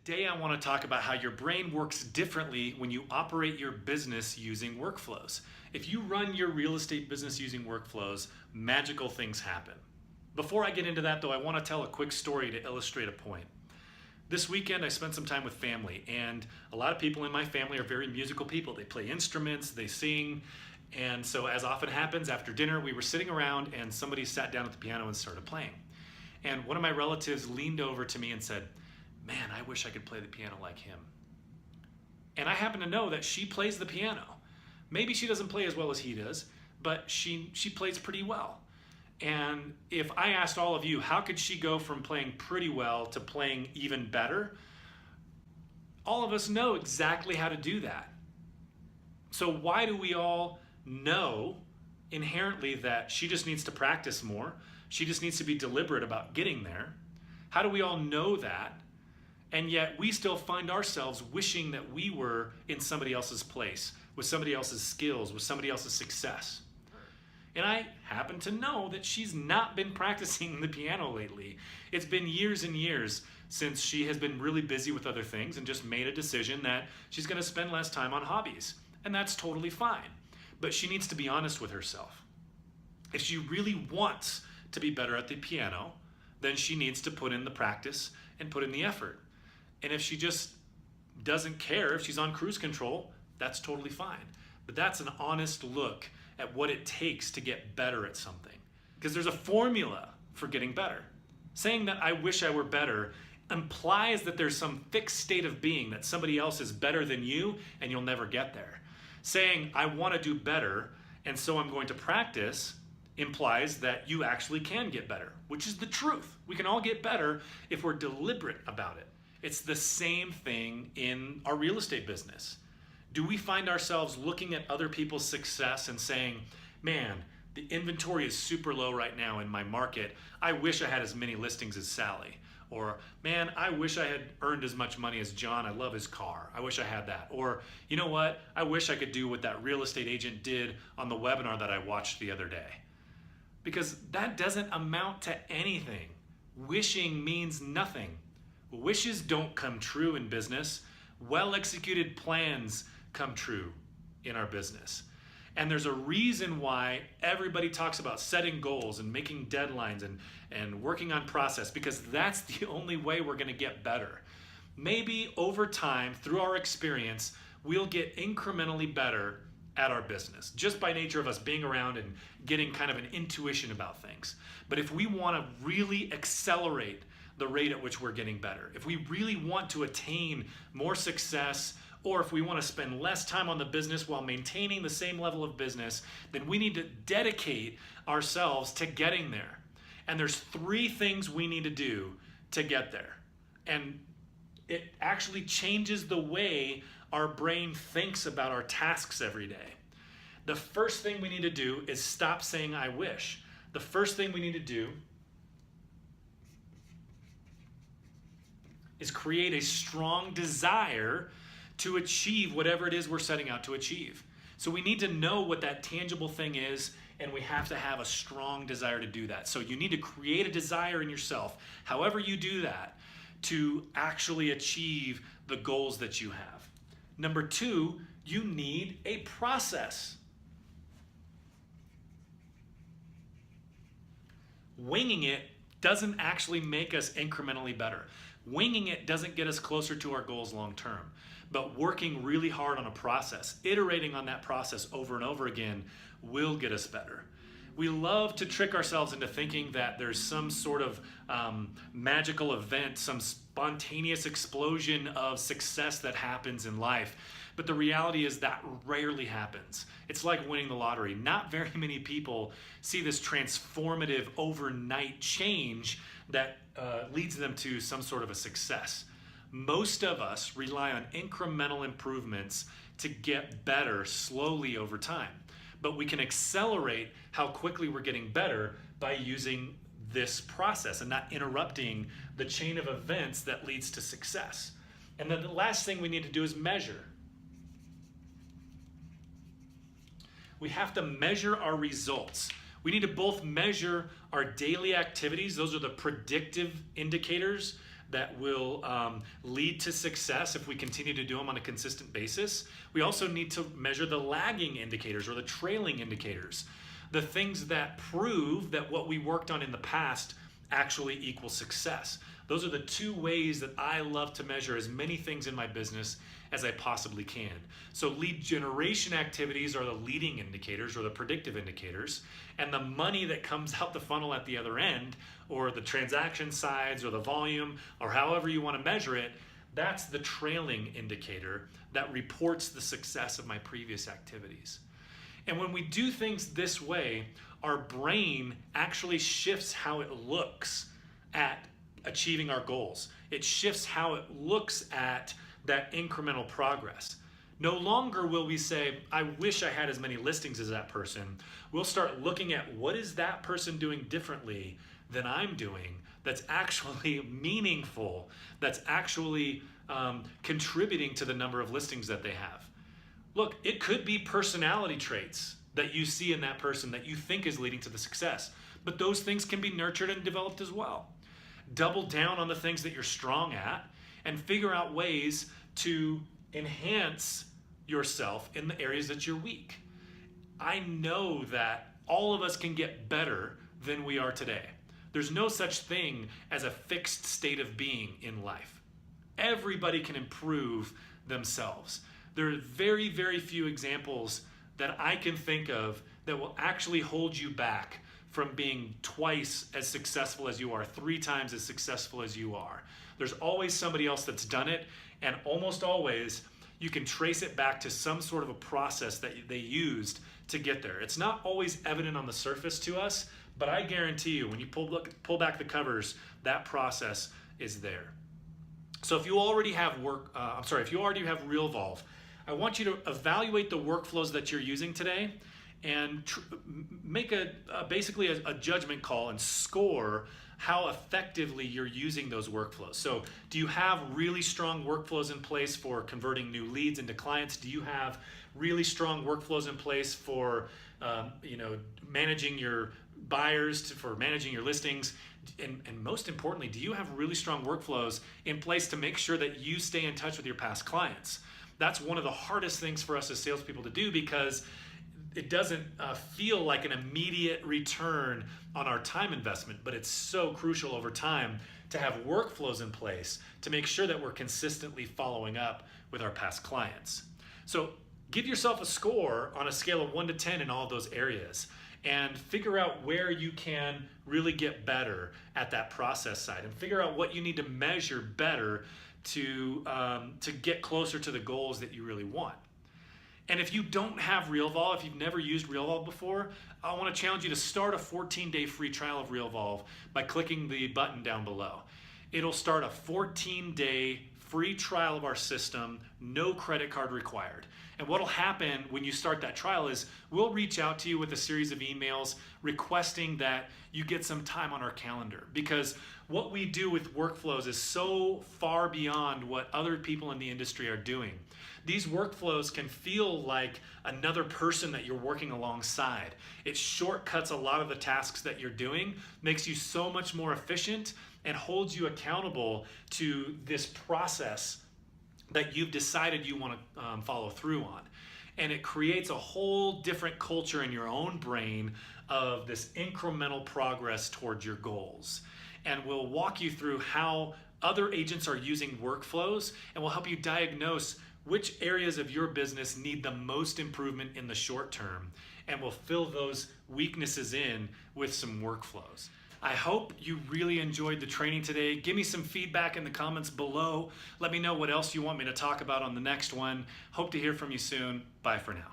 Today I want to talk about how your brain works differently when you operate your business using workflows. If you run your real estate business using workflows, magical things happen. Before I get into that though, I want to tell a quick story to illustrate a point. This weekend I spent some time with family, and a lot of people in my family are very musical people. They play instruments, they sing, and so as often happens, after dinner we were sitting around and somebody sat down at the piano and started playing. And one of my relatives leaned over to me and said, "Man, I wish I could play the piano like him." And I happen to know that she plays the piano. Maybe she doesn't play as well as he does, but she plays pretty well. And if I asked all of you, how could she go from playing pretty well to playing even better? All of us know exactly how to do that. So why do we all know inherently that she just needs to practice more? She just needs to be deliberate about getting there. How do we all know that? And yet we still find ourselves wishing that we were in somebody else's place, with somebody else's skills, with somebody else's success. And I happen to know that she's not been practicing the piano lately. It's been years and years since she has been really busy with other things and just made a decision that she's going to spend less time on hobbies. And that's totally fine. But she needs to be honest with herself. If she really wants to be better at the piano, then she needs to put in the practice and put in the effort. And if she just doesn't care, if she's on cruise control, that's totally fine. But that's an honest look at what it takes to get better at something. Because there's a formula for getting better. Saying that I wish I were better implies that there's some fixed state of being, that somebody else is better than you and you'll never get there. Saying I want to do better and so I'm going to practice implies that you actually can get better, which is the truth. We can all get better if we're deliberate about it. It's the same thing in our real estate business. Do we find ourselves looking at other people's success and saying, "Man, the inventory is super low right now in my market. I wish I had as many listings as Sally." Or, "Man, I wish I had earned as much money as John. I love his car. I wish I had that." Or, "You know what? I wish I could do what that real estate agent did on the webinar that I watched the other day." Because that doesn't amount to anything. Wishing means nothing. Wishes don't come true in business. Well-executed plans come true in our business. And there's a reason why everybody talks about setting goals and making deadlines and working on process, because that's the only way we're going to get better. Maybe over time, through our experience, we'll get incrementally better at our business, just by nature of us being around and getting kind of an intuition about things. But if we want to really accelerate the rate at which we're getting better, if we really want to attain more success, or if we want to spend less time on the business while maintaining the same level of business, then we need to dedicate ourselves to getting there. And there's 3 things we need to do to get there. And it actually changes the way our brain thinks about our tasks every day. The first thing we need to do is stop saying "I wish." The first thing we need to do is create a strong desire to achieve whatever it is we're setting out to achieve. So we need to know what that tangible thing is, and we have to have a strong desire to do that. So you need to create a desire in yourself, however you do that, to actually achieve the goals that you have. Number 2, you need a process. Winging it doesn't actually make us incrementally better. Winging it doesn't get us closer to our goals long term. But working really hard on a process, iterating on that process over and over again, will get us better. We love to trick ourselves into thinking that there's some sort of magical event, some spontaneous explosion of success that happens in life. But the reality is that rarely happens. It's like winning the lottery. Not very many people see this transformative overnight change that leads them to some sort of a success. Most of us rely on incremental improvements to get better slowly over time. But we can accelerate how quickly we're getting better by using this process and not interrupting the chain of events that leads to success. And then the last thing we need to do is measure. We have to measure our results. We need to both measure our daily activities. Those are the predictive indicators that will lead to success if we continue to do them on a consistent basis. We also need to measure the lagging indicators or the trailing indicators, the things that prove that what we worked on in the past actually equals success. Those are the two ways that I love to measure as many things in my business as I possibly can. So lead generation activities are the leading indicators or the predictive indicators, and the money that comes out the funnel at the other end, or the transaction sides or the volume or however you want to measure it, that's the trailing indicator that reports the success of my previous activities. And when we do things this way, our brain actually shifts how it looks at achieving our goals. It shifts how it looks at that incremental progress. No longer will we say, I wish I had as many listings as that person. We'll start looking at what is that person doing differently than I'm doing that's actually meaningful, that's actually contributing to the number of listings that they have. Look, it could be personality traits that you see in that person that you think is leading to the success, but those things can be nurtured and developed as well. Double down on the things that you're strong at and figure out ways to enhance yourself in the areas that you're weak. I know that all of us can get better than we are today. There's no such thing as a fixed state of being in life. Everybody can improve themselves. There are very, very few examples that I can think of that will actually hold you back from being twice as successful as you are, 3 times as successful as you are. There's always somebody else that's done it, and almost always you can trace it back to some sort of a process that they used to get there. It's not always evident on the surface to us, but I guarantee you when you pull back the covers, that process is there. So if you already have if you already have Realvolve, I want you to evaluate the workflows that you're using today and make basically a judgment call and score how effectively you're using those workflows. So do you have really strong workflows in place for converting new leads into clients? Do you have really strong workflows in place for managing your buyers, for managing your listings? And most importantly, do you have really strong workflows in place to make sure that you stay in touch with your past clients? That's one of the hardest things for us as salespeople to do, because it doesn't feel like an immediate return on our time investment, but it's so crucial over time to have workflows in place to make sure that we're consistently following up with our past clients. So give yourself a score on a scale of 1 to 10 in all of those areas, and figure out where you can really get better at that process side, and figure out what you need to measure better to get closer to the goals that you really want. And if you don't have Realvolve, if you've never used Realvolve before, I want to challenge you to start a 14-day free trial of Realvolve by clicking the button down below. It'll start a 14-day free trial of our system, no credit card required. And what'll happen when you start that trial is we'll reach out to you with a series of emails requesting that you get some time on our calendar, because what we do with workflows is so far beyond what other people in the industry are doing. These workflows can feel like another person that you're working alongside. It shortcuts a lot of the tasks that you're doing, makes you so much more efficient, and holds you accountable to this process that you've decided you want to follow through on. And it creates a whole different culture in your own brain of this incremental progress towards your goals. And we'll walk you through how other agents are using workflows, and we'll help you diagnose which areas of your business need the most improvement in the short term, and we'll fill those weaknesses in with some workflows. I hope you really enjoyed the training today. Give me some feedback in the comments below. Let me know what else you want me to talk about on the next one. Hope to hear from you soon. Bye for now.